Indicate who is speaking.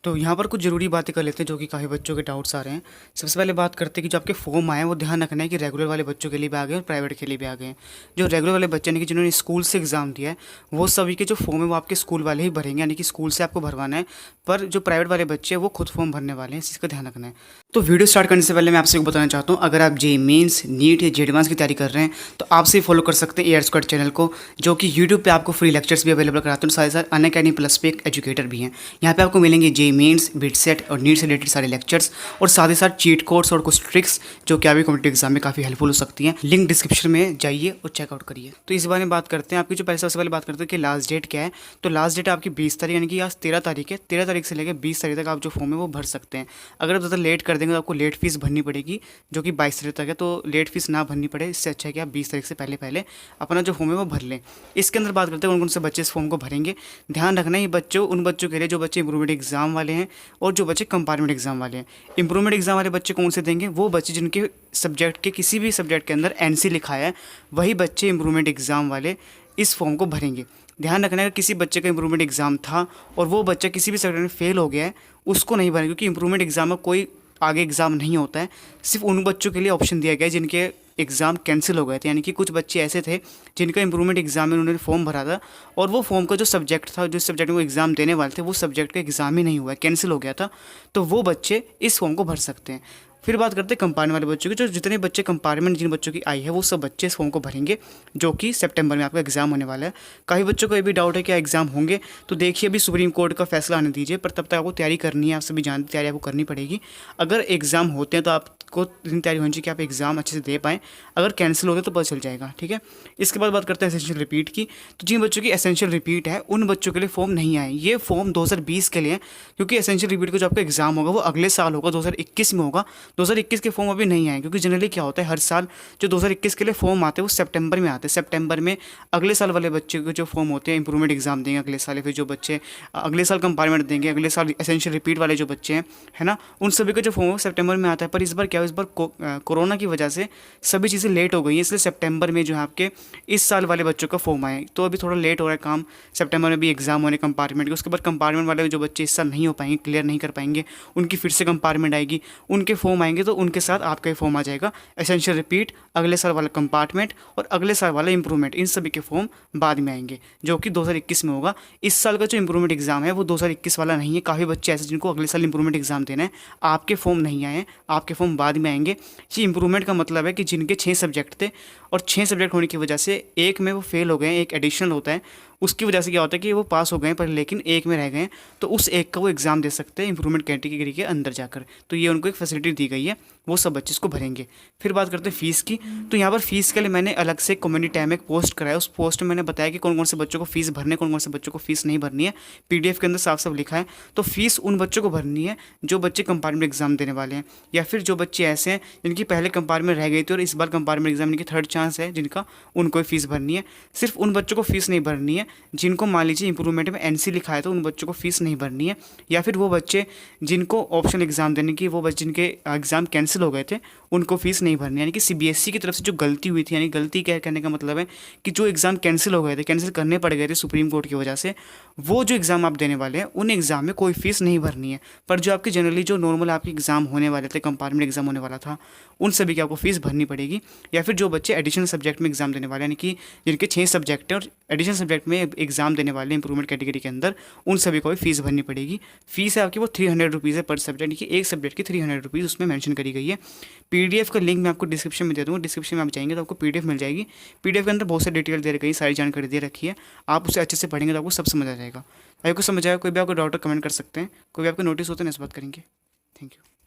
Speaker 1: तो यहाँ पर कुछ ज़रूरी बातें कर लेते हैं जो कि काफ़ी बच्चों के डाउट्स आ रहे हैं। सबसे पहले बात करते हैं कि जो आपके फॉर्म आए हैं वो ध्यान रखना है कि रेगुलर वाले बच्चों के लिए भी आ गए और प्राइवेट के लिए भी आ गए हैं। जो रेगुलर वाले बच्चे यानी कि जिन्होंने स्कूल से एग्ज़ाम दिया है वो सभी के जो फॉर्म है वो आपके स्कूल वाले ही भरेंगे, यानी कि स्कूल से आपको भरवाना है। पर जो प्राइवेट वाले बच्चे हैं वो खुद फॉर्म भरने वाले हैं, इस चीज़ का ध्यान रखना है। तो वीडियो स्टार्ट करने से पहले मैं आपसे बताना चाहता हूँ, अगर आप जेईई मेंस, नीट या जेईई एडवांस की तैयारी कर रहे हैं तो आपसे फॉलो कर सकते हैं एआर स्क्वाड चैनल को, जो कि यूट्यूब पे आपको फ्री लेक्चर्स भी अवेलेबल कराते हैं। साथ ही साथ अनअकैडमी प्लस पे एक एजुकेटर भी हैं। यहाँ पे आपको मिलेंगे जेईई मेंस, बिट सेट और नीट से रिलेटेड सारे लेक्चर्स और साथ ही साथ चीट कोड्स और कुछ ट्रिक्स जो कि आपके कॉम्पिटिटिव एग्जाम में काफ़ी हेल्पफुल हो सकती हैं। लिंक डिस्क्रिप्शन में जाइए और चेकआउट करिए। तो इस बारे में बात करते हैं। आपकी जो पहले सबसे पहले बात करते हैं कि लास्ट डेट क्या है। तो लास्ट डेट आपकी 20 तारीख, यानी कि आज 13 तारीख है। 13 तारीख से लेकर 20 तारीख तक आप जो फॉर्म है वो भर सकते हैं। अगर आप ज़्यादा लेट कर देंगे तो आपको लेट फीस भरनी पड़ेगी, जो कि 22 तारीख तक है। तो लेट फीस ना भरनी पड़े, इससे अच्छा है कि आप 20 तारीख से पहले पहले अपना जो फॉर्म है वो भर लें। इसके अंदर बात करते हैं कौन कौन से बच्चे इस फॉर्म को भरेंगे। ध्यान रखना है ये बच्चों उन बच्चों के लिए जो बच्चे इंप्रूवमेंट एग्जाम वाले हैं और जो बच्चे कंपार्टमेंट एग्जाम वाले हैं। इंप्रूवमेंट एग्जाम वाले बच्चे कौन से देंगे? वो बच्चे जिनके सब्जेक्ट के किसी भी सब्जेक्ट के अंदर एनसी लिखा है, वही बच्चे इंप्रूवमेंट एग्जाम वाले इस फॉर्म को भरेंगे। ध्यान रखना है कि किसी बच्चे का इंप्रूवमेंट एग्जाम था और वो बच्चा किसी भी सब्जेक्ट में फेल हो गया है, उसको नहीं भरेंगे, क्योंकि इंप्रूवमेंट एग्जाम में कोई आगे एग्ज़ाम नहीं होता है। सिर्फ उन बच्चों के लिए ऑप्शन दिया गया है जिनके एग्ज़ाम कैंसिल हो गए थे, यानी कि कुछ बच्चे ऐसे थे जिनका इंप्रूवमेंट एग्जाम में उन्होंने फॉर्म भरा था और वो फॉर्म का जो सब्जेक्ट था, जिस सब्जेक्ट में वो एग्ज़ाम देने वाले थे, वो सब्जेक्ट का एग्ज़ाम ही नहीं हुआ है, कैंसिल हो गया था। तो वो बच्चे इस फॉर्म को भर सकते हैं। फिर बात करते हैं कंपार्टमेंट वाले बच्चों की। जो जितने बच्चे कंपार्टमेंट जिन बच्चों की आई है वो सब बच्चे इस फॉर्म को भरेंगे, जो कि सितंबर में आपका एग्जाम होने वाला है। काफ़ी बच्चों को ये भी डाउट है कि एग्जाम होंगे, तो देखिए अभी सुप्रीम कोर्ट का फैसला आने दीजिए, पर तब तक आपको तैयारी करनी है। आप सभी जानते तैयारी आपको करनी पड़ेगी। अगर एग्जाम होते हैं तो आपको इतनी तैयारी होनी चाहिए कि आप एग्जाम अच्छे से दे पाएँ। अगर कैंसिल होते तो पता चल जाएगा, ठीक है। इसके बाद बात करते हैं एसेंशियल रिपीट की। तो जिन बच्चों की एसेंशियल रिपीट है उन बच्चों के लिए फॉर्म नहीं आए। ये फॉर्म 2020 के लिए, क्योंकि एसेंशियल रिपीट का जो आपका एग्जाम होगा वो अगले साल होगा, 2021 में होगा। 2021 के फॉर्म अभी नहीं आए, क्योंकि जनरली क्या होता है हर साल जो 2021 के लिए फॉर्म आते हैं वो सितंबर में आते हैं। सितंबर में अगले साल वाले बच्चे के जो फॉर्म होते हैं इंप्रूवमेंट एग्जाम देंगे अगले साल, फिर जो बच्चे अगले साल कंपार्टमेंट देंगे, अगले साल एसेंशियल रिपीट वाले जो बच्चे हैं, है ना, उन सभी का जो फॉर्म है सितंबर में आता है। पर इस बार क्या है, इस बार कोरोना की वजह से सभी चीज़ें लेट हो गई हैं, इसलिए सितंबर में जो है आपके इस साल वाले बच्चों का फॉर्म आए। तो अभी थोड़ा लेट हो रहा है काम, सितंबर में भी एग्जाम होने कंपार्टमेंट के। उसके बाद कंपार्टमेंट वाले जो बच्चे इस साल नहीं हो पाएंगे, क्लियर नहीं कर पाएंगे, उनकी फिर से कंपार्टमेंट आएगी, उनके फॉर्म आएंगे, तो उनके साथ आपका फॉर्म आ जाएगा। एसेंशियल रिपीट, अगले साल वाला कंपार्टमेंट और अगले साल वाला इंप्रूवमेंट, इन सभी के फॉर्म बाद में आएंगे, जो कि 2021 में होगा। इस साल का जो इंप्रूवमेंट एग्जाम है वो 2021 वाला नहीं है। काफ़ी बच्चे ऐसे जिनको अगले साल इंप्रूवमेंट एग्जाम देना है, आपके फॉर्म नहीं आए हैं, आपके फॉर्म बाद में आएंगे। ये इंप्रूवमेंट का मतलब है कि जिनके 6 सब्जेक्ट थे और 6 सब्जेक्ट होने की वजह से एक में वो फेल हो गए हैं, एक एडिशनल होता है, उसकी वजह से क्या होता है कि वो पास हो गए पर लेकिन एक में रह गए हैं, तो उस एक का वो एग्ज़ाम दे सकते हैं इंप्रूवमेंट कैटेगरी के अंदर जाकर। तो ये उनको एक फैसिलिटी दी गई है, वो सब बच्चे इसको भरेंगे। फिर बात करते हैं फीस की। तो यहाँ पर फीस के लिए मैंने अलग से कम्युनिटी टैब में एक पोस्ट कराया। उस पोस्ट में मैंने बताया कि कौन कौन से बच्चों को फीस भरने, कौन कौन से बच्चों को फीस नहीं भरनी है। PDF के अंदर साफ साफ लिखा है। तो फीस उन बच्चों को भरनी है जो बच्चे कंपार्टमेंट एग्जाम देने वाले हैं, या फिर जो बच्चे ऐसे हैं जिनकी पहले कंपार्टमेंट रह गई थी और इस बार कंपार्टमेंट एग्जाम की थर्ड चांस है जिनका, उनको फीस भरनी है। सिर्फ उन बच्चों को फीस नहीं भरनी है जिनको मान लीजिए इंप्रूवमेंट में NC लिखा है, तो उन बच्चों को फीस नहीं भरनी है। या फिर वो बच्चे जिनको ऑप्शनल एग्जाम देने की, वो बच्चे जिनके एग्जाम कैंसिल हो गए थे, उनको फीस नहीं भरनी है। यानी कि CBSE की तरफ से जो गलती हुई थी, यानी गलती क्या कहने का मतलब है कि जो एग्ज़ाम कैंसिल हो गए थे, कैंसिल करने पड़ गए थे सुप्रीम कोर्ट की वजह से, वो जो एग्ज़ाम आप देने वाले हैं उन एग्ज़ाम में कोई फीस नहीं भरनी है। पर जो आपकी जनरली जो नॉर्मल आपके एग्ज़ाम होने वाले थे, कंपार्टमेंट एग्जाम होने वाला था, उन सभी की आपको फीस भरनी पड़ेगी। या फिर जो बच्चे एडिशनल सब्जेक्ट में एग्जाम देने वाले, यानी कि जिनके 6 सब्जेक्ट हैं और एडिशनल सब्जेक्ट में एग्जाम देने वाले इंप्रूवमेंट कैटेगरी के अंदर, उन सभी को भी फीस भरनी पड़ेगी। फीस है आपकी वो 300 रुपीज़ है पर सब्जेक्ट, कि एक सब्जेक्ट की 300 रुपीज़ उसमें मेंशन करी गई है। PDF का लिंक मैं आपको डिस्क्रिप्शन में दे दूँगा, डिस्क्रिप्शन में आप जाएंगे तो आपको PDF मिल जाएगी। PDF के अंदर बहुत सारी डिटेल दे रखी है, सारी जानकारी दे रखी है। आप उसे अच्छे से पढ़ेंगे तो आपको सब समझ आ जाएगा। अगर कुछ समझ आएगा, कोई भी आपको डाउट कमेंट कर सकते हैं, कोई भी आपको नोटिस होता है ना, इस बात करेंगे। Thank you.